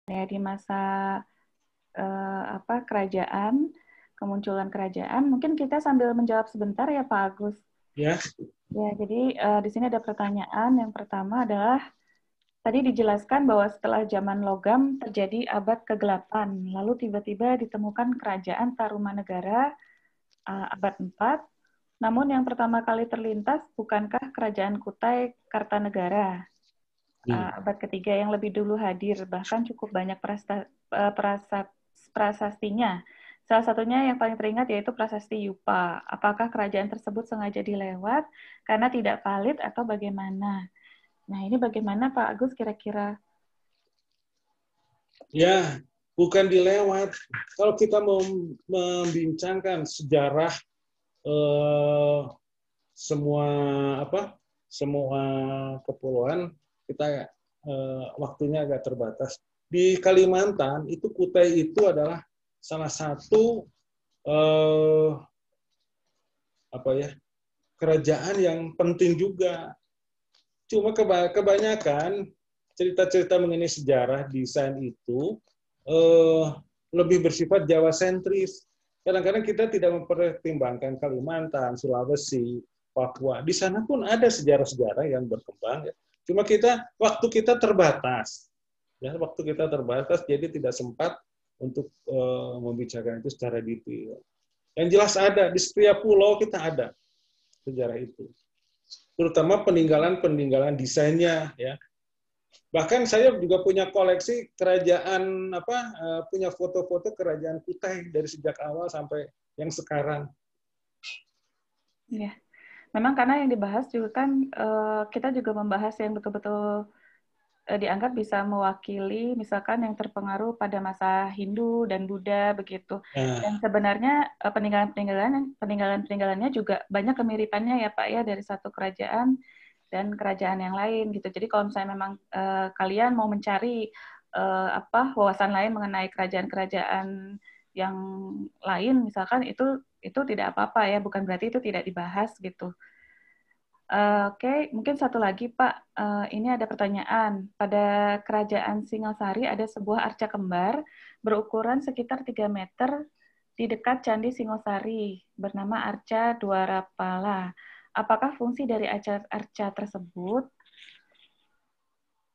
ya di masa kerajaan, kemunculan kerajaan. Mungkin kita sambil menjawab sebentar ya Pak Agus. Ya. Ya, jadi di sini ada pertanyaan. Yang pertama adalah tadi dijelaskan bahwa setelah zaman logam terjadi abad ke-8, lalu tiba-tiba ditemukan kerajaan Tarumanegara abad 4. Namun yang pertama kali terlintas bukankah kerajaan Kutai Kartanegara abad ketiga yang lebih dulu hadir, bahkan cukup banyak prasastinya. Salah satunya yang paling teringat yaitu prasasti Yupa. Apakah kerajaan tersebut sengaja dilewat karena tidak valid atau bagaimana? Nah, ini bagaimana Pak Agus kira-kira? Ya, bukan dilewat. Kalau kita mau membincangkan sejarah semua semua kepulauan, kita waktunya agak terbatas. Di Kalimantan itu Kutai itu adalah salah satu kerajaan yang penting juga. Cuma kebanyakan cerita-cerita mengenai sejarah desain itu lebih bersifat Jawa sentris. Kadang-kadang kita tidak mempertimbangkan Kalimantan, Sulawesi, Papua. Di sana pun ada sejarah-sejarah yang berkembang. Ya. Cuma waktu kita terbatas. Ya, waktu kita terbatas, jadi tidak sempat untuk membicarakan itu secara detail. Yang jelas ada, di setiap pulau kita ada sejarah itu. Terutama peninggalan-peninggalan desainnya. Ya. Bahkan saya juga punya koleksi kerajaan, punya foto-foto kerajaan Kutai dari sejak awal sampai yang sekarang. Ya, memang karena yang dibahas juga kan kita juga membahas yang betul-betul dianggap bisa mewakili misalkan yang terpengaruh pada masa Hindu dan Buddha begitu. Dan sebenarnya peninggalan-peninggalannya juga banyak kemiripannya ya Pak ya dari satu kerajaan dan kerajaan yang lain gitu. Jadi kalau misalnya memang kalian mau mencari wawasan lain mengenai kerajaan-kerajaan yang lain misalkan itu tidak apa-apa ya, bukan berarti itu tidak dibahas gitu. Oke, mungkin satu lagi Pak, ini ada pertanyaan. Pada kerajaan Singasari ada sebuah arca kembar berukuran sekitar 3 meter di dekat Candi Singosari bernama Arca Dwarapala. Apakah fungsi dari arca tersebut?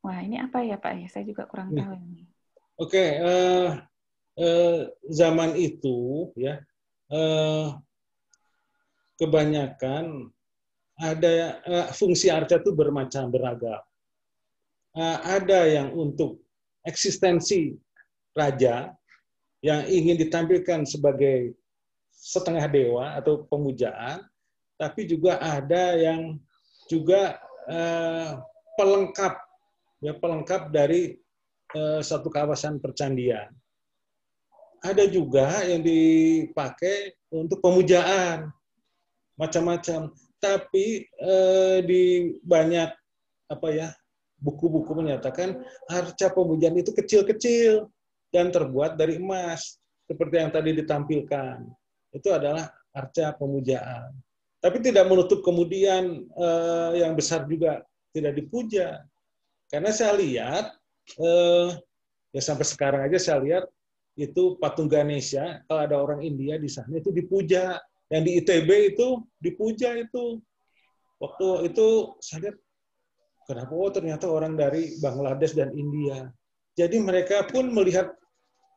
Wah, ini apa ya Pak? Saya juga kurang tahu ini. Oke, zaman itu ya kebanyakan ada fungsi arca itu beragam. Ada yang untuk eksistensi raja yang ingin ditampilkan sebagai setengah dewa atau pemujaan, tapi juga ada yang juga pelengkap dari satu kawasan percandian. Ada juga yang dipakai untuk pemujaan, macam-macam. Tapi di banyak buku-buku menyatakan arca pemujaan itu kecil-kecil dan terbuat dari emas, seperti yang tadi ditampilkan. Itu adalah arca pemujaan. Tapi tidak menutup kemudian yang besar juga tidak dipuja. Karena saya lihat, ya sampai sekarang aja saya lihat, itu patung Ganesha, kalau ada orang India di sana itu dipuja. Yang di ITB itu dipuja itu. Waktu itu saya lihat, kenapa? Oh ternyata orang dari Bangladesh dan India. Jadi mereka pun melihat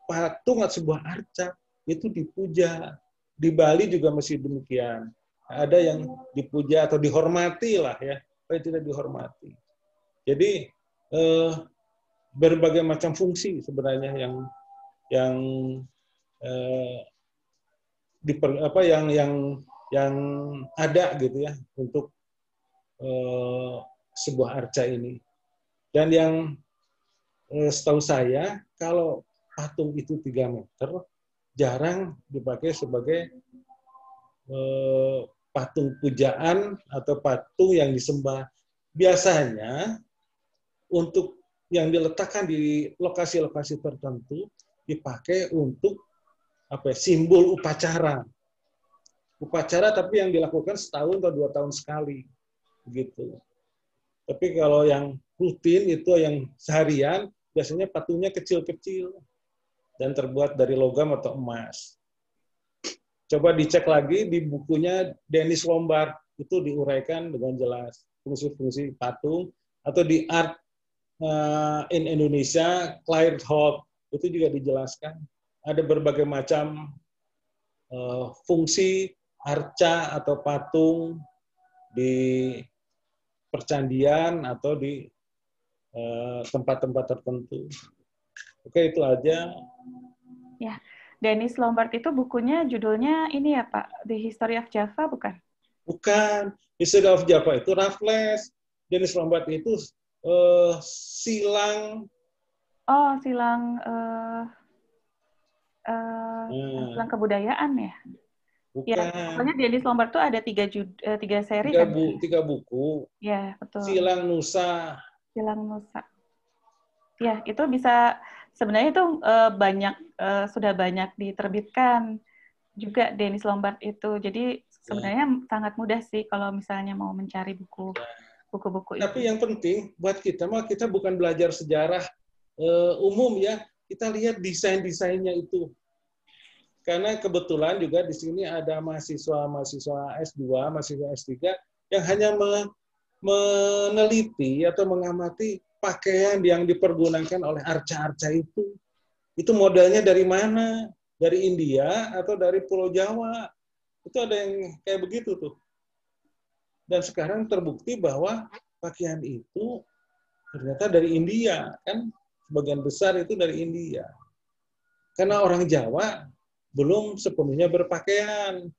patung atau sebuah arca itu dipuja. Di Bali juga masih demikian. Ada yang dipuja atau dihormati lah ya, tapi tidak dihormati. Jadi berbagai macam fungsi sebenarnya yang ada gitu ya untuk sebuah arca ini. Dan yang setahu saya kalau patung itu 3 meter jarang dipakai sebagai patung pujaan atau patung yang disembah. Biasanya untuk yang diletakkan di lokasi-lokasi tertentu dipakai untuk simbol upacara. Upacara tapi yang dilakukan setahun atau 2 tahun sekali. Begitu. Tapi kalau yang rutin itu yang seharian biasanya patungnya kecil-kecil dan terbuat dari logam atau emas. Coba dicek lagi di bukunya Dennis Lombard, itu diuraikan dengan jelas fungsi-fungsi patung, atau di Art in Indonesia, Claire Holt, itu juga dijelaskan. Ada berbagai macam fungsi arca atau patung di percandian atau di tempat-tempat tertentu. Oke, itu aja. Ya, Dennis Lombard itu bukunya judulnya ini ya Pak, The History of Java bukan? Bukan. History of Java itu Raffles. Dennis Lombard itu silang. Oh, silang silang Nah, kebudayaan ya? Ya, bukan. pokoknya Dennis Lombard tuh ada tiga seri kan? Tiga buku. Ya, betul. Silang Nusa. Silang Nusa. Ya, itu bisa sebenarnya itu sudah banyak diterbitkan juga Dennis Lombard itu. Jadi Ya. sebenarnya sangat mudah sih kalau misalnya mau mencari buku-buku itu. Tapi yang penting buat kita mah kita bukan belajar sejarah umum ya. Kita lihat desain-desainnya itu. Karena kebetulan juga di sini ada mahasiswa S2, mahasiswa S3 yang hanya meneliti atau mengamati pakaian yang dipergunakan oleh arca-arca itu. Itu modelnya dari mana? Dari India atau dari Pulau Jawa? Itu ada yang kayak begitu tuh. Dan sekarang terbukti bahwa pakaian itu ternyata dari India, kan? Sebagian besar itu dari India. Karena orang Jawa belum sepenuhnya berpakaian.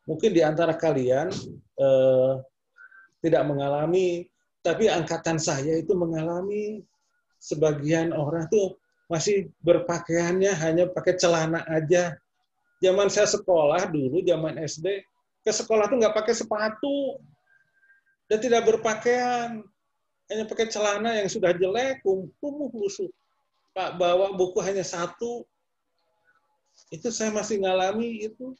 Mungkin di antara kalian tidak mengalami, tapi angkatan saya itu mengalami. Sebagian orang tuh masih berpakaiannya hanya pakai celana aja. Zaman saya sekolah dulu, zaman SD, ke sekolah tuh nggak pakai sepatu dan tidak berpakaian, hanya pakai celana yang sudah jelek, kumuh lusuh. Pak bawa buku hanya satu, itu saya masih ngalami itu.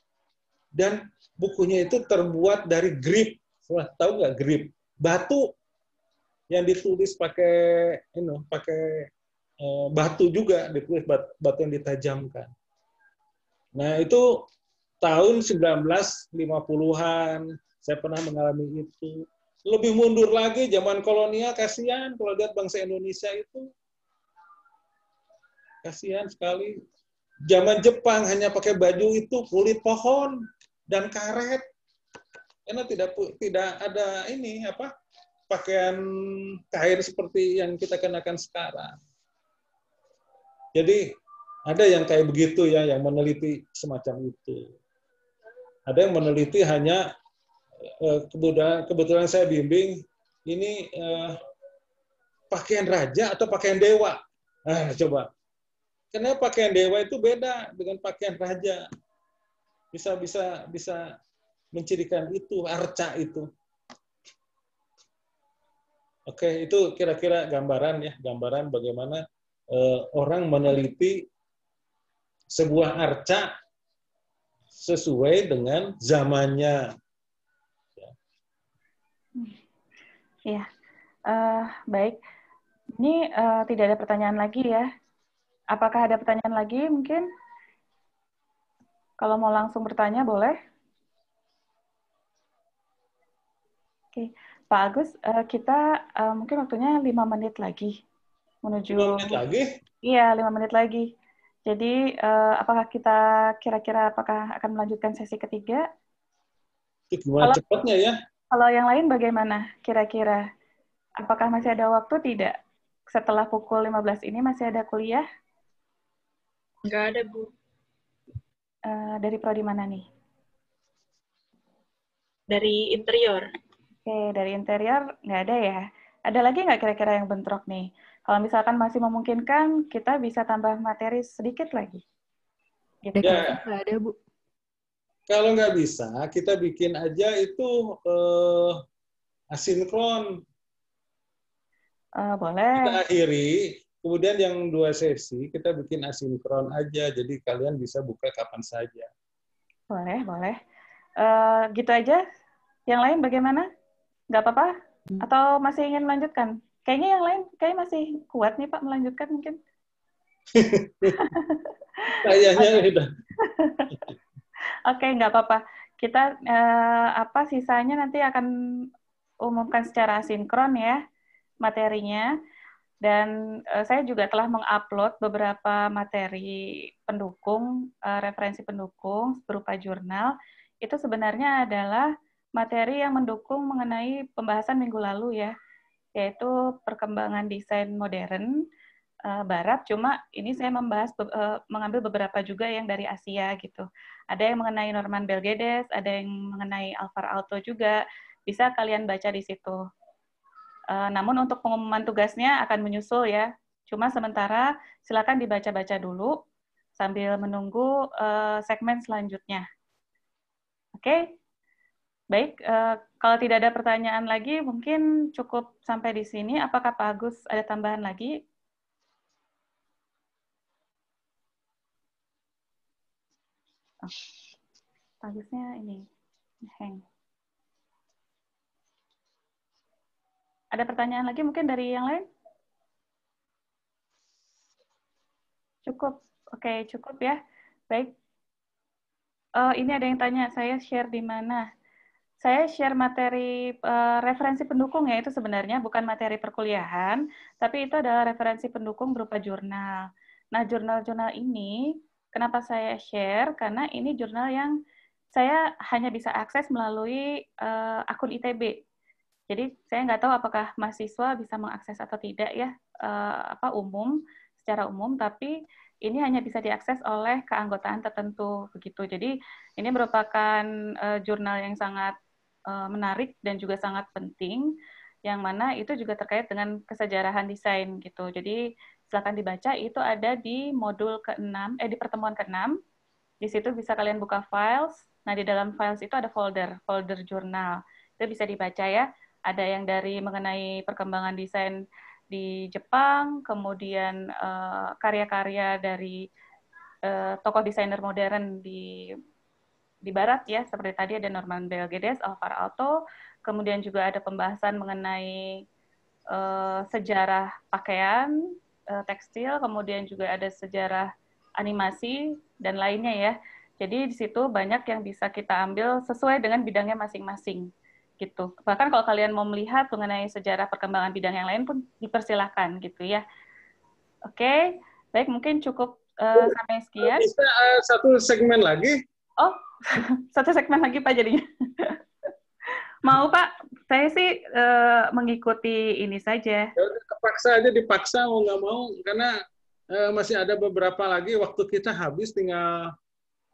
Dan bukunya itu terbuat dari grip, tahu nggak grip? Batu yang ditulis pakai batu juga, ditulis batu yang ditajamkan. Nah, itu tahun 1950-an saya pernah mengalami itu. Lebih mundur lagi zaman kolonial, kasihan kalau lihat bangsa Indonesia itu. Kasihan sekali. Zaman Jepang hanya pakai baju itu kulit pohon dan karet. Karena tidak ada pakaian kain seperti yang kita kenakan sekarang. Jadi ada yang kayak begitu ya, yang meneliti semacam itu. Ada yang meneliti hanya kebetulan saya bimbing ini pakaian raja atau pakaian dewa. Nah, coba. Karena pakaian dewa itu beda dengan pakaian raja. Bisa mencirikan itu, arca itu. Oke, itu kira-kira gambaran bagaimana orang meneliti sebuah arca sesuai dengan zamannya. Ya, baik. Ini tidak ada pertanyaan lagi ya. Apakah ada pertanyaan lagi mungkin? Kalau mau langsung bertanya boleh. Oke, Pak Agus, kita mungkin waktunya 5 menit lagi menuju. 5 menit lagi? Iya, 5 menit lagi. Jadi, apakah kita kira-kira akan melanjutkan sesi ketiga? Itu gimana cepatnya ya? Kalau yang lain bagaimana kira-kira? Apakah masih ada waktu tidak? Setelah pukul 15 ini masih ada kuliah? Nggak ada, Bu. Dari prodi mana nih? Dari interior. Oke, dari interior nggak ada ya. Ada lagi nggak kira-kira yang bentrok nih? Kalau misalkan masih memungkinkan, kita bisa tambah materi sedikit lagi. Gitu. Ya. Nggak ada, Bu. Kalau nggak bisa, kita bikin aja itu asinkron. Boleh. Kita akhiri, kemudian yang 2 sesi kita bikin asinkron aja, jadi kalian bisa buka kapan saja. Boleh, boleh. Gitu aja. Yang lain bagaimana? Nggak apa-apa? Atau masih ingin melanjutkan? Kayaknya yang lain kayak masih kuat nih Pak melanjutkan mungkin. Kayaknya Oke, udah. Oke, nggak apa-apa. Kita sisanya nanti akan umumkan secara asinkron ya materinya. Dan saya juga telah mengupload beberapa materi pendukung, referensi pendukung berupa jurnal. Itu sebenarnya adalah materi yang mendukung mengenai pembahasan minggu lalu ya, yaitu perkembangan desain modern Barat. Cuma ini saya mengambil beberapa juga yang dari Asia gitu. Ada yang mengenai Norman Bel Geddes, ada yang mengenai Alvar Aalto juga. Bisa kalian baca di situ. Namun untuk pengumuman tugasnya akan menyusul ya. Cuma sementara silakan dibaca-baca dulu sambil menunggu segmen selanjutnya. Oke, baik. Kalau tidak ada pertanyaan lagi, mungkin cukup sampai di sini. Apakah Pak Agus ada tambahan lagi? Oh, Pak Agusnya ini hang. Ada pertanyaan lagi mungkin dari yang lain? Cukup. Oke, cukup ya. Baik. Ini ada yang tanya, saya share di mana? Saya share materi referensi pendukung ya, itu sebenarnya bukan materi perkuliahan, tapi itu adalah referensi pendukung berupa jurnal. Nah, jurnal-jurnal ini, kenapa saya share? Karena ini jurnal yang saya hanya bisa akses melalui akun ITB. Jadi saya nggak tahu apakah mahasiswa bisa mengakses atau tidak ya, secara umum, tapi ini hanya bisa diakses oleh keanggotaan tertentu begitu. Jadi ini merupakan jurnal yang sangat menarik dan juga sangat penting, yang mana itu juga terkait dengan kesejarahan desain gitu. Jadi silakan dibaca, itu ada di modul ke-6, di pertemuan ke-6. Di situ bisa kalian buka files. Nah, di dalam files itu ada folder jurnal. Itu bisa dibaca ya. Ada yang dari mengenai perkembangan desain di Jepang, kemudian karya-karya dari tokoh desainer modern di Barat ya, seperti tadi ada Norman Bel Geddes, Alvar Aalto, kemudian juga ada pembahasan mengenai sejarah pakaian, tekstil, kemudian juga ada sejarah animasi, dan lainnya ya. Jadi di situ banyak yang bisa kita ambil sesuai dengan bidangnya masing-masing gitu. Bahkan kalau kalian mau melihat mengenai sejarah perkembangan bidang yang lain pun dipersilahkan gitu ya. Oke, baik mungkin cukup sampai sekian. Bisa satu segmen lagi? Oh, satu segmen lagi Pak jadinya. Mau Pak, saya sih mengikuti ini saja. Ya udah, kepaksa aja, dipaksa mau nggak mau, karena masih ada beberapa lagi, waktu kita habis tinggal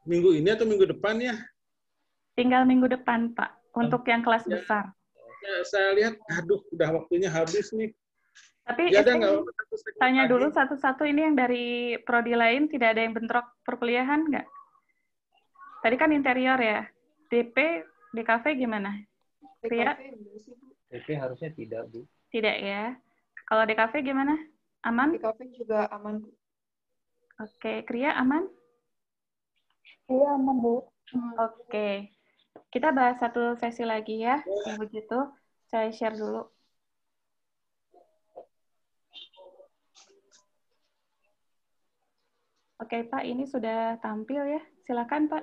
minggu ini atau minggu depan ya. Tinggal minggu depan Pak, untuk yang kelas Ya, besar. saya lihat, aduh, udah waktunya habis nih. Tapi Ya udah, saya nggak apa-apa, satu segmen tanya lagi. dulu satu-satu, ini yang dari prodi lain tidak ada yang bentrok perkuliahan nggak? Tadi kan interior ya. DP, DKV gimana? Kria? DP harusnya tidak, Bu. Tidak ya. Kalau DKV gimana? Aman? DKV juga aman. Oke, Kria aman? Iya, aman, Bu. Oke. Kita bahas satu sesi lagi ya. Kalau begitu, saya share dulu. Oke, Pak, ini sudah tampil ya. Silakan, Pak.